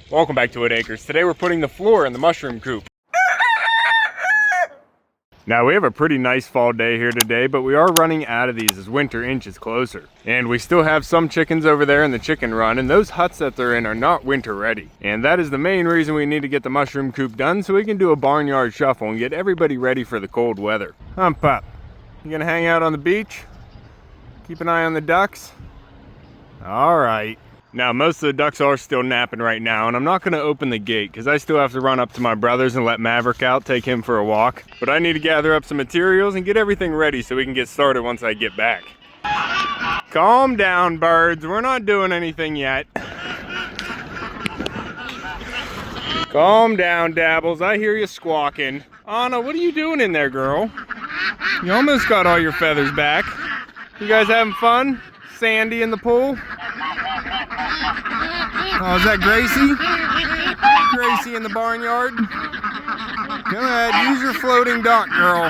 Welcome back to Whitt Acres. Today we're putting the floor in the mushroom coop. Now we have a pretty nice fall day here today, but we are running out of these as winter inches closer. And we still have some chickens over there in the chicken run, and those huts that they're in are not winter ready. And that is the main reason we need to get the mushroom coop done, so we can do a barnyard shuffle and get everybody ready for the cold weather. Pup, you gonna hang out on the beach? Keep an eye on the ducks? All right. Now, most of the ducks are still napping right now, and I'm not going to open the gate because I still have to run up to my brother's and let Maverick out, take him for a walk. But I need to gather up some materials and get everything ready so we can get started once I get back. Calm down, birds. We're not doing anything yet. Calm down, Dabbles. I hear you squawking. Anna, what are you doing in there, girl? You almost got all your feathers back. You guys having fun? Sandy in the pool? Oh, is that Gracie? Gracie in the barnyard? Go ahead, use your floating dock, girl.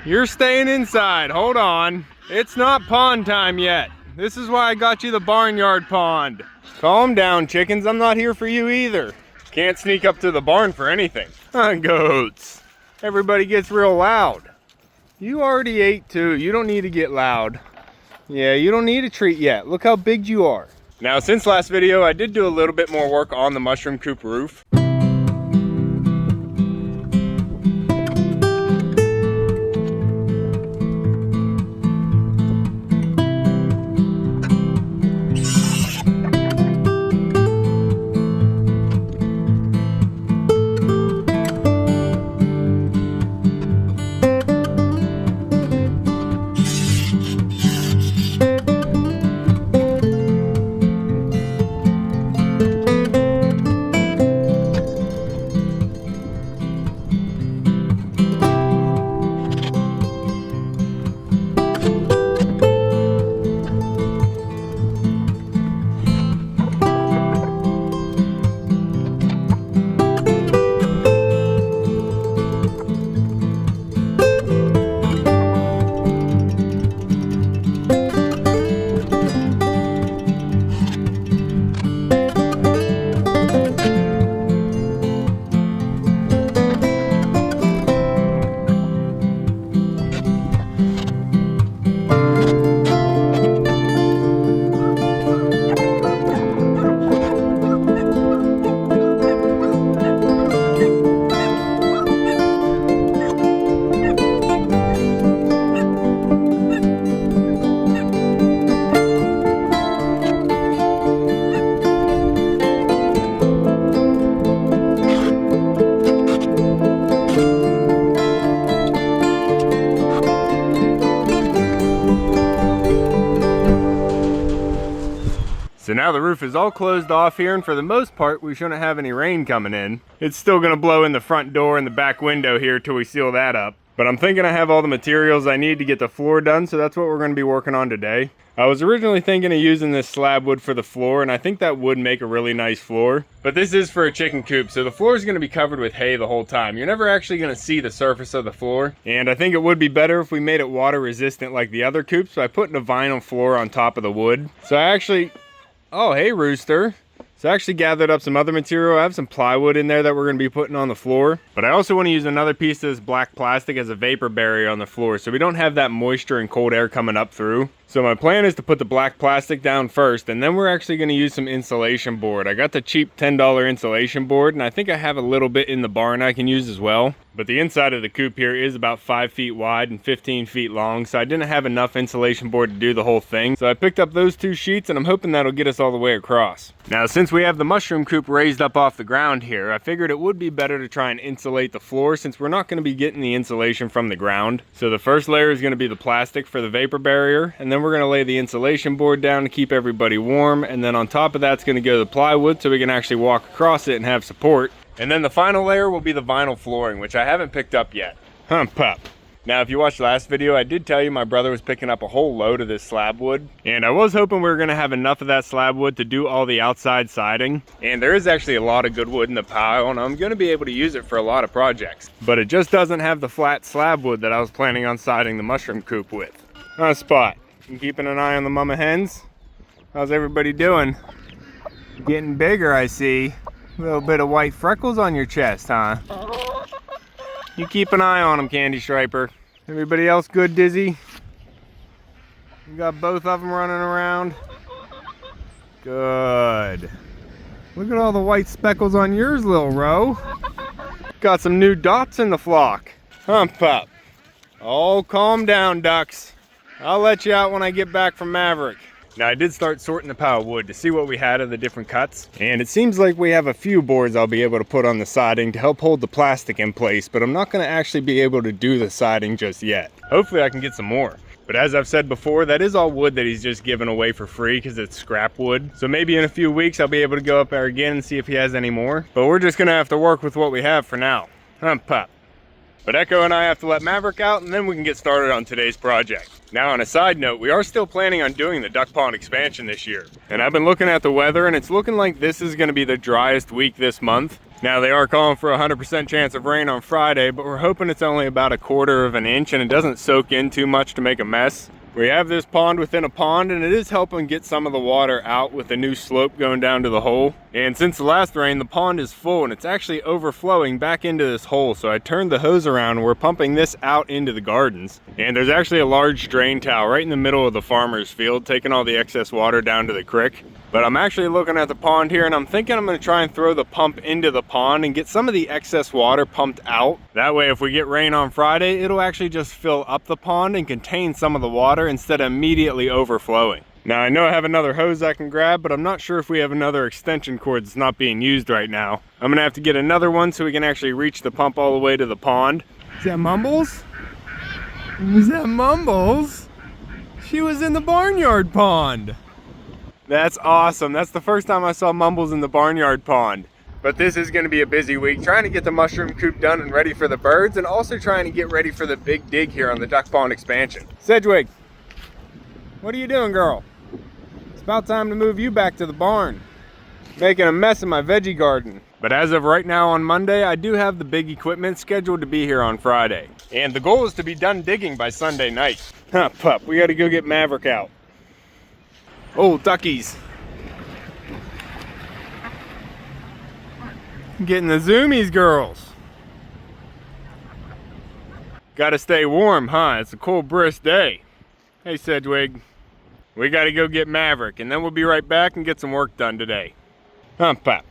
You're staying inside, hold on. It's not pond time yet. This is why I got you the barnyard pond. Calm down, chickens, I'm not here for you either. Can't sneak up to the barn for anything. Goats. Everybody gets real loud. You already ate too, you don't need to get loud. Yeah, you don't need a treat yet. Look how big you are. Now, since last video, I did do a little bit more work on the mushroom coop roof. So now the roof is all closed off here, and for the most part we shouldn't have any rain coming in. It's still going to blow in the front door and the back window here till we seal that up. But I'm thinking I have all the materials I need to get the floor done, so that's what we're going to be working on today. I was originally thinking of using this slab wood for the floor, and I think that would make a really nice floor. But this is for a chicken coop, so the floor is going to be covered with hay the whole time. You're never actually going to see the surface of the floor. And I think it would be better if we made it water resistant like the other coops by putting a vinyl floor on top of the wood. So I actually... Oh, hey, Rooster. So I actually gathered up some other material. I have some plywood in there that we're going to be putting on the floor. But I also want to use another piece of this black plastic as a vapor barrier on the floor so we don't have that moisture and cold air coming up through. So my plan is to put the black plastic down first, and then we're actually going to use some insulation board. I got the cheap $10 insulation board, and I think I have a little bit in the barn I can use as well. But the inside of the coop here is about 5 feet wide and 15 feet long, so I didn't have enough insulation board to do the whole thing. So I picked up those 2 sheets, and I'm hoping that'll get us all the way across. Now, since we have the mushroom coop raised up off the ground here, I figured it would be better to try and insulate the floor since we're not going to be getting the insulation from the ground. So the first layer is going to be the plastic for the vapor barrier, and then we're going to lay the insulation board down to keep everybody warm, and then on top of that's going to go the plywood so we can actually walk across it and have support. And then the final layer will be the vinyl flooring, which I haven't picked up yet. Pup. Now, if you watched the last video, I did tell you my brother was picking up a whole load of this slab wood. And I was hoping we were going to have enough of that slab wood to do all the outside siding. And there is actually a lot of good wood in the pile, and I'm going to be able to use it for a lot of projects. But it just doesn't have the flat slab wood that I was planning on siding the mushroom coop with. Spot, you keeping an eye on the mama hens? How's everybody doing? Getting bigger, I see. A little bit of white freckles on your chest, huh? You keep an eye on them, Candy Striper. Everybody else good, Dizzy? You got both of them running around? Good. Look at all the white speckles on yours, little Ro. Got some new dots in the flock. Hump up. Oh, calm down, ducks. I'll let you out when I get back from Maverick. Now, I did start sorting the pile of wood to see what we had of the different cuts. And it seems like we have a few boards I'll be able to put on the siding to help hold the plastic in place, but I'm not going to actually be able to do the siding just yet. Hopefully I can get some more. But as I've said before, that is all wood that he's just given away for free because it's scrap wood. So maybe in a few weeks I'll be able to go up there again and see if he has any more. But we're just going to have to work with what we have for now. Hump up. But Echo and I have to let Maverick out and then we can get started on today's project. Now, on a side note, we are still planning on doing the duck pond expansion this year. And I've been looking at the weather and it's looking like this is going to be the driest week this month. Now, they are calling for a 100% chance of rain on Friday, but we're hoping it's only about 1/4 of an inch and it doesn't soak in too much to make a mess. We have this pond within a pond and it is helping get some of the water out with the new slope going down to the hole. And since the last rain, the pond is full and it's actually overflowing back into this hole. So I turned the hose around and we're pumping this out into the gardens. And there's actually a large drain towel right in the middle of the farmer's field, taking all the excess water down to the creek. But I'm actually looking at the pond here and I'm thinking I'm going to try and throw the pump into the pond and get some of the excess water pumped out. That way if we get rain on Friday, it'll actually just fill up the pond and contain some of the water instead of immediately overflowing. Now I know I have another hose I can grab, but I'm not sure if we have another extension cord that's not being used right now. I'm going to have to get another one so we can actually reach the pump all the way to the pond. Is that Mumbles? Is that Mumbles? She was in the barnyard pond. That's awesome. That's the first time I saw Mumbles in the barnyard pond. But this is going to be a busy week, trying to get the mushroom coop done and ready for the birds, and also trying to get ready for the big dig here on the duck pond expansion. Sedgwick, what are you doing, girl? It's about time to move you back to the barn. Making a mess of my veggie garden. But as of right now on Monday, I do have the big equipment scheduled to be here on Friday. And the goal is to be done digging by Sunday night. Huh, pup, we got to go get Maverick out. Oh, duckies. Getting the zoomies, girls. Gotta stay warm, huh? It's a cold, brisk day. Hey, Sedgwick. We gotta go get Maverick, and then we'll be right back and get some work done today. Hump up.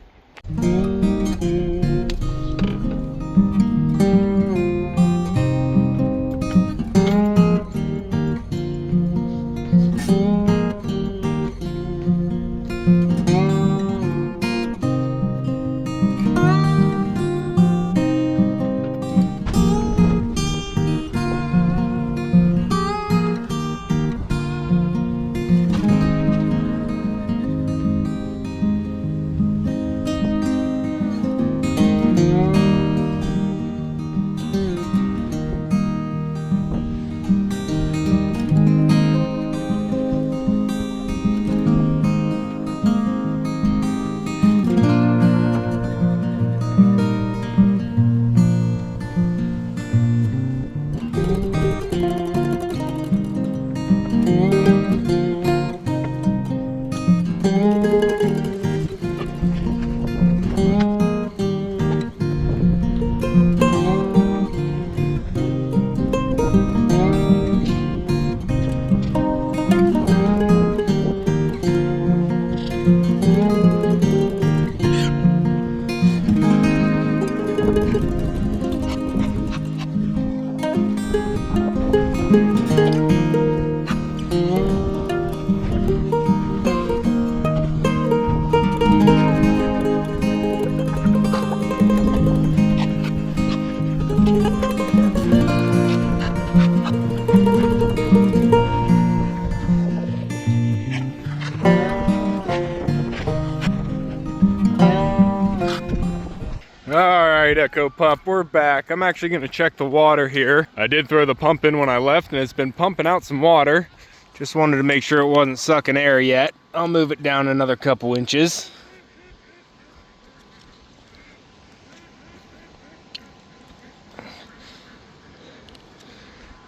Alright, Echo Pup, we're back. I'm actually going to check the water here. I did throw the pump in when I left and it's been pumping out some water. Just wanted to make sure it wasn't sucking air yet. I'll move it down another couple inches.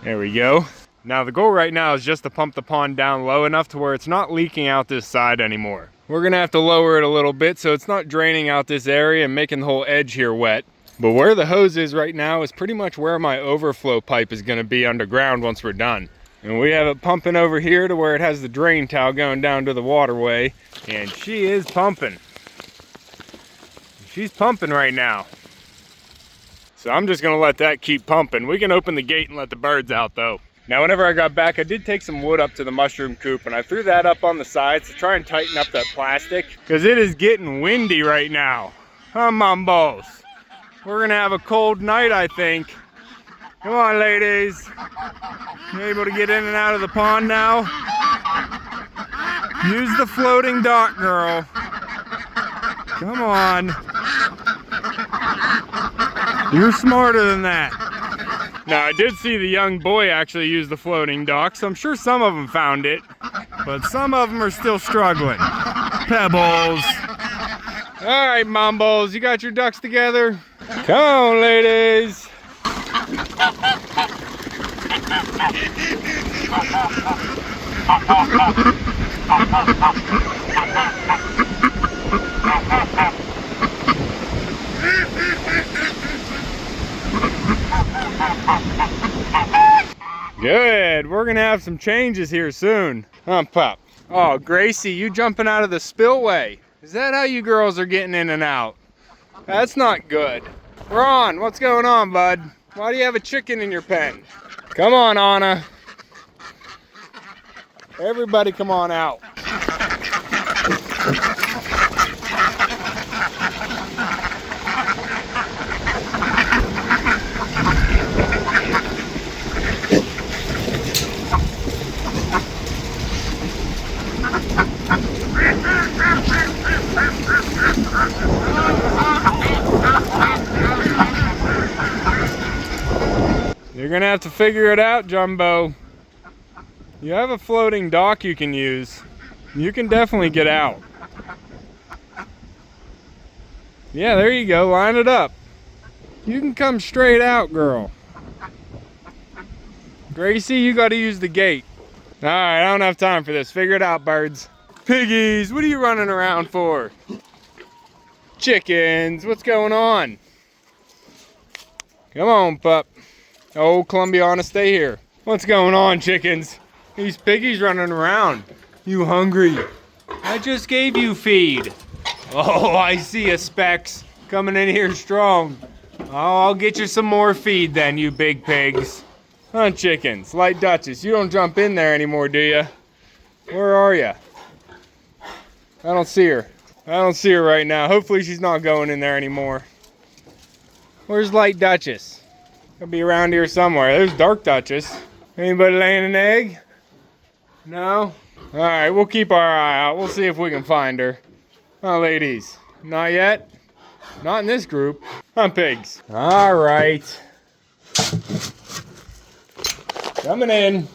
There we go. Now the goal right now is just to pump the pond down low enough to where it's not leaking out this side anymore. We're gonna have to lower it a little bit so it's not draining out this area and making the whole edge here wet. But where the hose is right now is pretty much where my overflow pipe is gonna be underground once we're done. And we have it pumping over here to where it has the drain towel going down to the waterway. And she is pumping. She's pumping right now. So I'm just gonna let that keep pumping. We can open the gate and let the birds out though. Now whenever I got back, I did take some wood up to the mushroom coop and I threw that up on the sides to try and tighten up that plastic because it is getting windy right now. Come on, balls. We're gonna have a cold night, I think. Come on, ladies. You able to get in and out of the pond now? Use the floating dock, girl. Come on. You're smarter than that. Now, I did see the young boy actually use the floating dock, so I'm sure some of them found it, but some of them are still struggling. Pebbles. All right, Mombles, you got your ducks together? Come on, ladies. Good, we're gonna have some changes here soon. Huh, Pop? Oh, Gracie, you jumping out of the spillway. Is that how you girls are getting in and out? That's not good. Ron, what's going on, bud? Why do you have a chicken in your pen? Come on, Anna. Everybody come on out. You're gonna have to figure it out, Jumbo. You have a floating dock you can use. You can definitely get out. Yeah, there you go, line it up. You can come straight out, girl. Gracie, you gotta use the gate. All right, I don't have time for this. Figure it out, birds. Piggies, what are you running around for? Chickens, what's going on? Come on, pup. Oh, Columbiana, stay here. What's going on, chickens? These piggies running around. You hungry? I just gave you feed. Oh, I see you, Specs. Coming in here strong. Oh, I'll get you some more feed then, you big pigs. Huh, chickens? Light Duchess, you don't jump in there anymore, do you? Where are you? I don't see her. I don't see her right now. Hopefully she's not going in there anymore. Where's Light Duchess? Could be around here somewhere. There's Dark Duchess. Anybody laying an egg? No? Alright, we'll keep our eye out. We'll see if we can find her. Oh, ladies. Not yet? Not in this group. Huh, pigs? Alright. Coming in.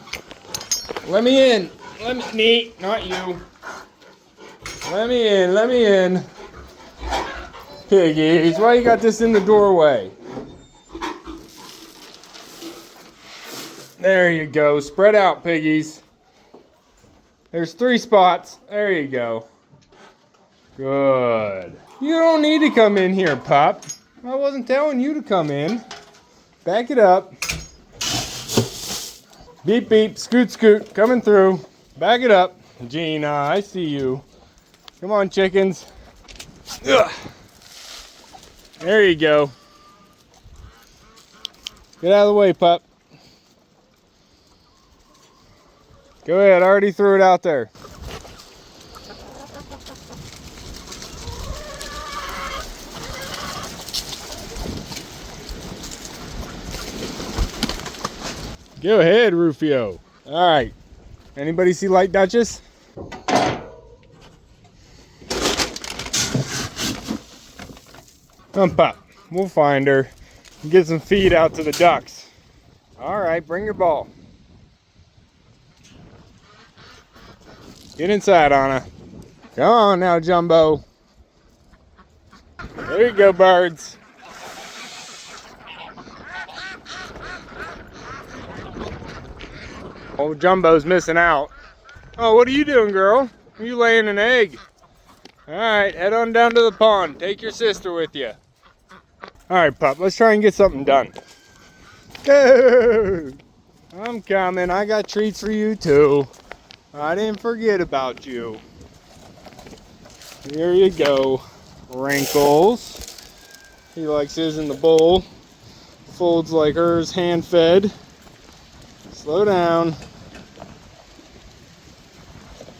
Let me in. Let me, not you. Let me in, let me in. Piggies, why you got this in the doorway? There you go, spread out, piggies. There's 3 spots, there you go. Good. You don't need to come in here, pup. I wasn't telling you to come in. Back it up. Beep, beep, scoot, scoot, coming through. Back it up. Gina, I see you. Come on, chickens. Ugh. There you go. Get out of the way, pup. Go ahead, I already threw it out there. Go ahead, Rufio. All right. Anybody see Light Duchess? Come up. We'll find her. Get some feed out to the ducks. All right, bring your ball. Get inside, Anna. Come on now, Jumbo. There you go, birds. Old Jumbo's missing out. Oh, what are you doing, girl? Are you laying an egg? Alright, head on down to the pond. Take your sister with you. Alright, pup, let's try and get something done. Go! I'm coming. I got treats for you too. I didn't forget about you. Here you go. Wrinkles. He likes his in the bowl. Folds like hers, hand fed. Slow down.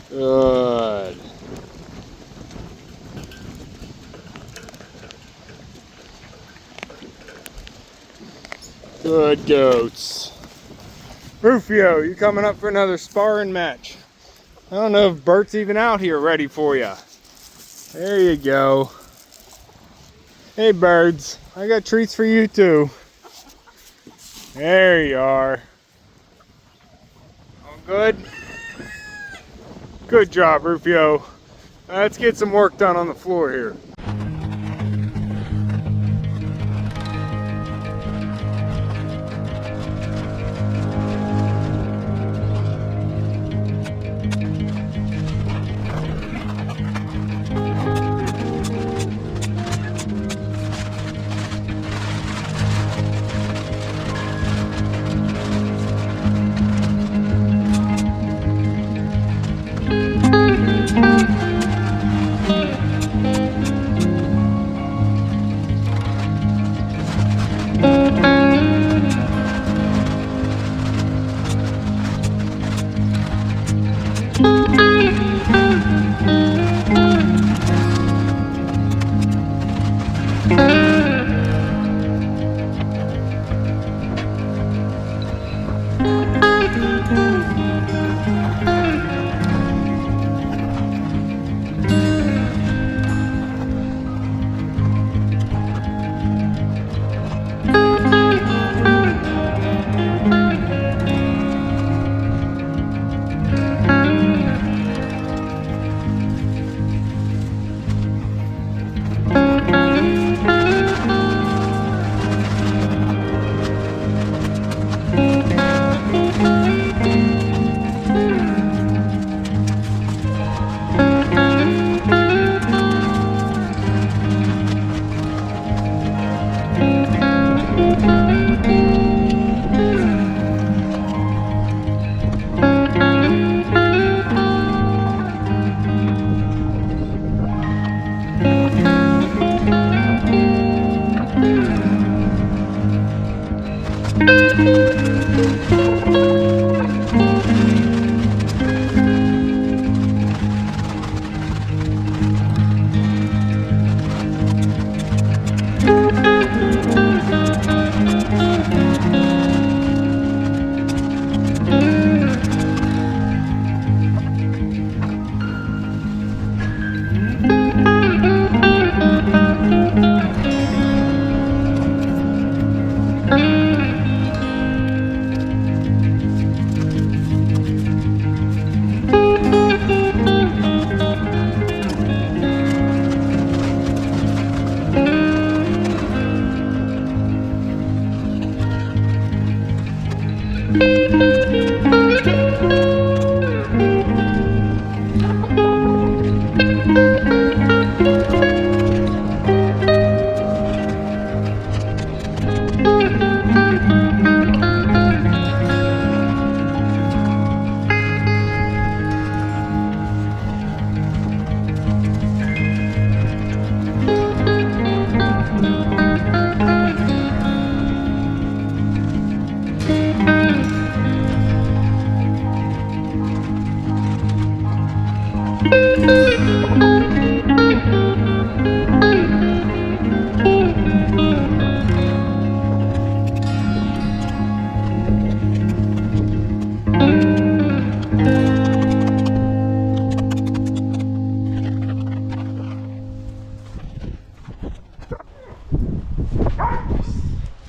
Good. Good goats. Rufio, you coming up for another sparring match? I don't know if Bert's even out here ready for you. There you go. Hey birds, I got treats for you too. There you are. All good? Good job, Rufio. Let's get some work done on the floor here.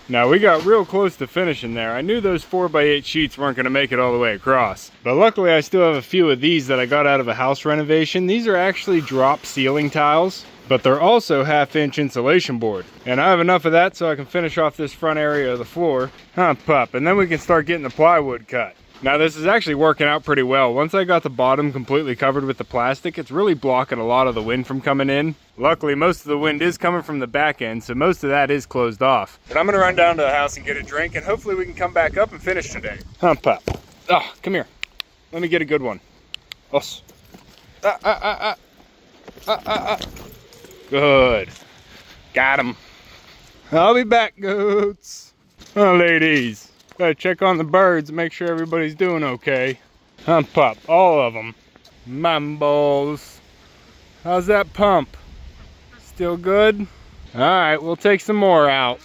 Now we got real close to finishing there. I knew those 4x8 sheets weren't going to make it all the way across. But luckily I still have a few of these that I got out of a house renovation. These are actually drop ceiling tiles, but they're also 1/2-inch insulation board. And I have enough of that so I can finish off this front area of the floor. Huh, pup, and then we can start getting the plywood cut. Now this is actually working out pretty well. Once I got the bottom completely covered with the plastic, it's really blocking a lot of the wind from coming in. Luckily, most of the wind is coming from the back end, so most of that is closed off. But I'm gonna run down to the house and get a drink, and hopefully we can come back up and finish today. Hump up. Oh, come here. Let me get a good one. Us. Good. Got him. I'll be back, goats. Oh, ladies. Gotta check on the birds and make sure everybody's doing okay. Hump up, all of them. Mambos. How's that pump? Still good? All right, we'll take some more out.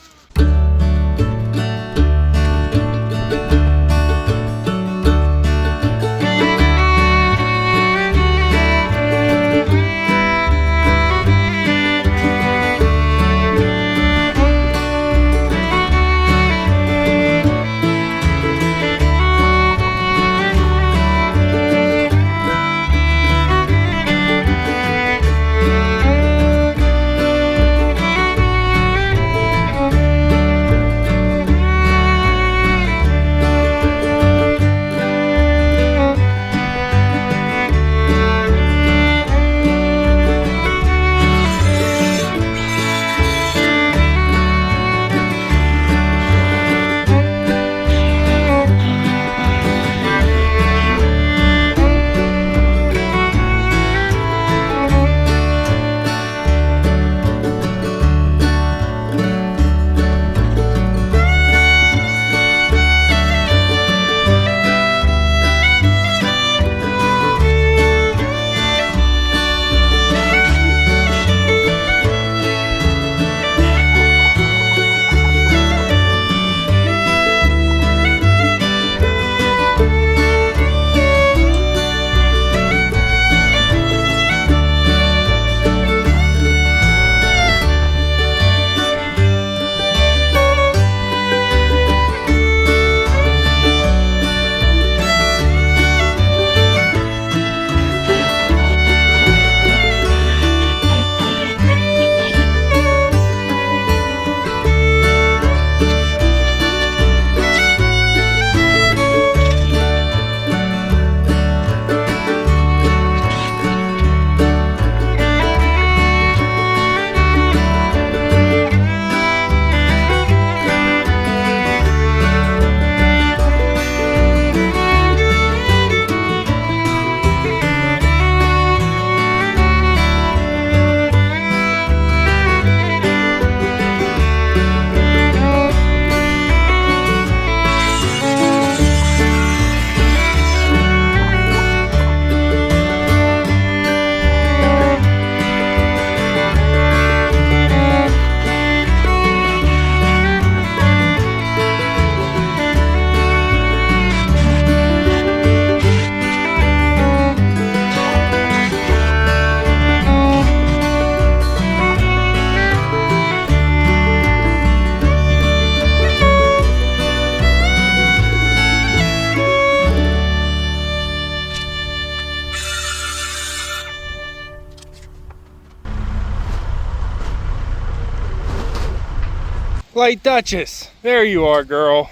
Light Duchess, there you are, girl.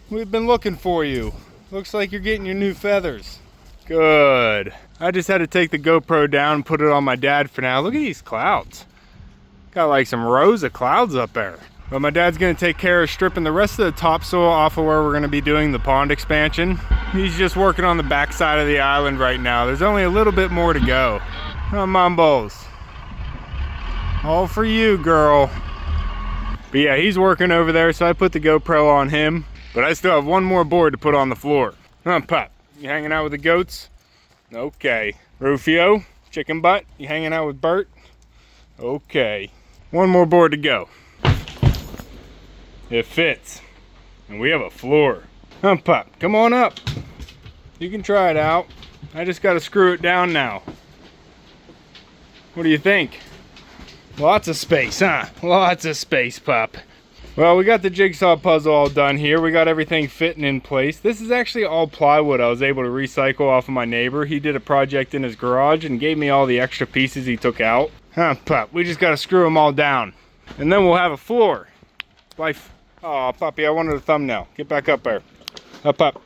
We've been looking for you. Looks like you're getting your new feathers. Good. I just had to take the GoPro down and put it on my dad for now. Look at these clouds. Got like some rows of clouds up there. But my dad's gonna take care of stripping the rest of the topsoil off of where we're gonna be doing the pond expansion. He's just working on the back side of the island right now. There's only a little bit more to go. Oh, Mambos. All for you, girl. But yeah, he's working over there, so I put the GoPro on him. But I still have one more board to put on the floor. Huh, Pop, you hanging out with the goats? Okay. Rufio, chicken butt, you hanging out with Bert? Okay. One more board to go. It fits. And we have a floor. Huh, Pop, come on up. You can try it out. I just gotta screw it down now. What do you think? Lots of space, huh? Lots of space, Pop. Well, we got the jigsaw puzzle all done here. We got everything fitting in place. This is actually all plywood I was able to recycle off of my neighbor. He did a project in his garage and gave me all the extra pieces he took out. Huh, Pop, we just gotta screw them all down. And then we'll have a floor. Life. Oh, Puppy, I wanted a thumbnail. Get back up there. Up, up.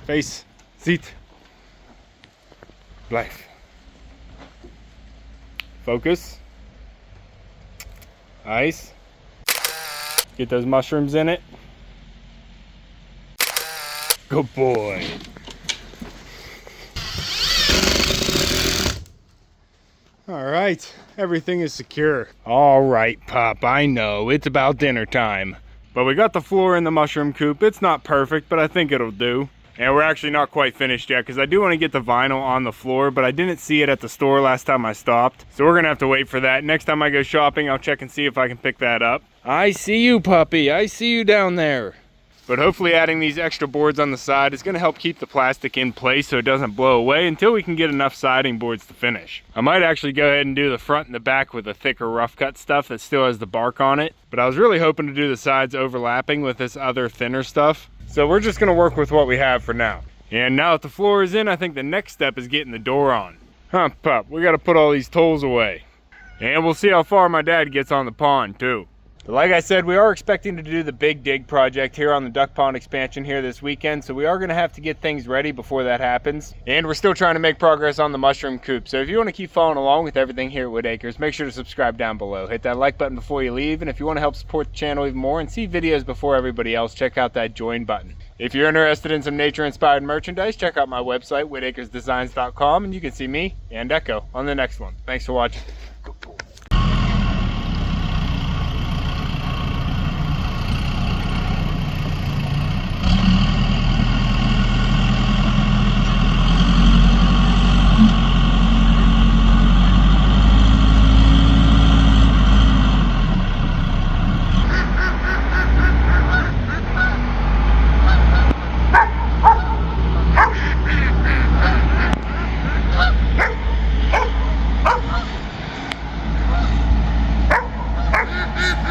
Face. Seat. Life. Focus. Ice. Get those mushrooms in it. Good boy. All right, everything is secure. All right, Pop, I know, it's about dinner time. But we got the floor in the mushroom coop. It's not perfect, but I think it'll do. And we're actually not quite finished yet because I do want to get the vinyl on the floor, but I didn't see it at the store last time I stopped. So we're gonna have to wait for that. Next time I go shopping, I'll check and see if I can pick that up. I see you, puppy. I see you down there. But hopefully adding these extra boards on the side is going to help keep the plastic in place so it doesn't blow away until we can get enough siding boards to finish. I might actually go ahead and do the front and the back with the thicker rough cut stuff that still has the bark on it. But I was really hoping to do the sides overlapping with this other thinner stuff. So we're just going to work with what we have for now. And now that the floor is in, I think the next step is getting the door on. Huh, Pup, we got to put all these tools away. And we'll see how far my dad gets on the pond too. But like I said, we are expecting to do the big dig project here on the duck pond expansion here this weekend, so we are going to have to get things ready before that happens. And we're still trying to make progress on the mushroom coop, so if you want to keep following along with everything here at Whitt Acres, make sure to subscribe down below. Hit that like button before you leave, and if you want to help support the channel even more and see videos before everybody else, check out that join button. If you're interested in some nature-inspired merchandise, check out my website, whittacresdesigns.com, and you can see me and Echo on the next one. Thanks for watching. Ha ha ha!